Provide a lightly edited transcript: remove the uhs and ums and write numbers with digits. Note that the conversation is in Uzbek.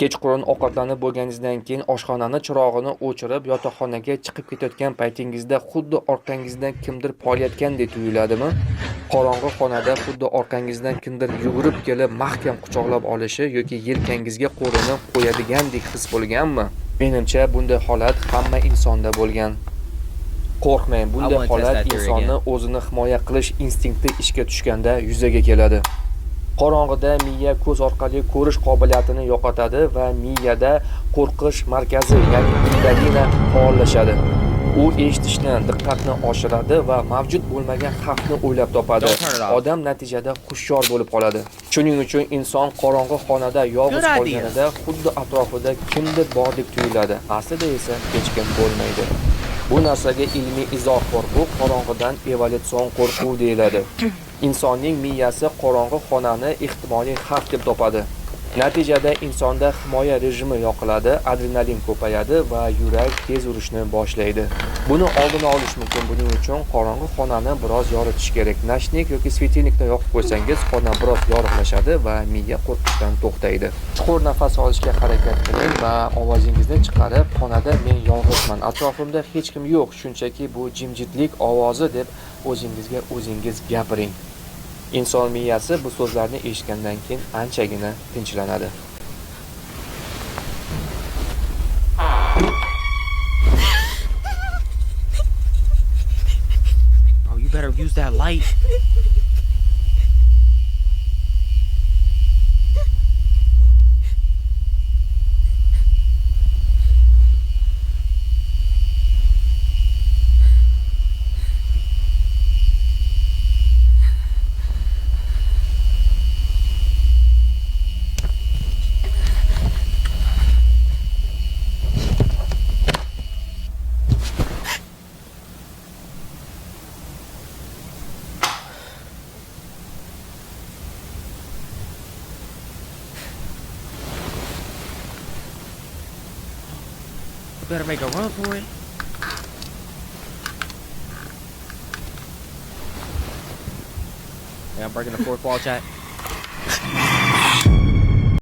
Kechqurun ovqatlanib bo'lganingizdan keyin oshxonani chirog'ini o'chirib, yotoqxonaga chiqib ketayotgan paytingizda xuddi orqangizdan kimdir poylayotgandek tuyuladimi? Qorong'i xonada xuddi orqangizdan kimdir yugurib kelib mahkam quchoqlab olishi yoki yelkangizga qo'lini qo'yadigandek his bo'lganmi? Menimcha, bunday holat hamma insonda bo'lgan. Qo'rqmang, bunday holat insonni o'zini himoya qilish instinkti ishga tushganda yuzaga keladi. Qorong'ida miya ko'z orqali ko'rish qobiliyatini yo'qotadi va miyada qo'rqish markazi, ya'ni amigdalina faollashadi. U eshitishni, diqqatni oshiradi va mavjud bo'lmagan xavfni o'ylab topadi. Odam natijada hushyor bo'lib qoladi. Shuning uchun inson qorong'i xonada yolg'iz qolganida xuddi atrofida kimdir bordek tuyuladi. Aslida esa hech kim bo'lmaydi. Bu narsaga ilmiy izoh bor. Bu qorong'idan evolyutsion qo'rquv deyiladi. Insonning miyasi qorong'i xonani ehtimoliy xavf deb topadi. Natijada insonda himoya rejimi yoqiladi, adrenalin ko'payadi va yurak tez urishni boshlaydi. Buni oldini olish mumkin. Buning uchun qorong'i xonani biroz yoritish kerak. Nashnik yoki svetilnikni yoqib qo'ysangiz, xona biroz yorug'lashadi va miya qo'rqishdan to'xtaydi. Chuqur nafas olishga harakat qiling va ovozingizni chiqarib, xonada men yolg'izman, atrofimda hech kim yo'q, shunchaki bu jimjitlik ovozi deb o'zingizga o'zingiz gapiring. Inson miyasi bu so'zlarni eshitgandan keyin anchagina tinchlanadi. Oh, you better use that light. You better make a run for it. Yeah, I'm breaking the fourth wall, chat.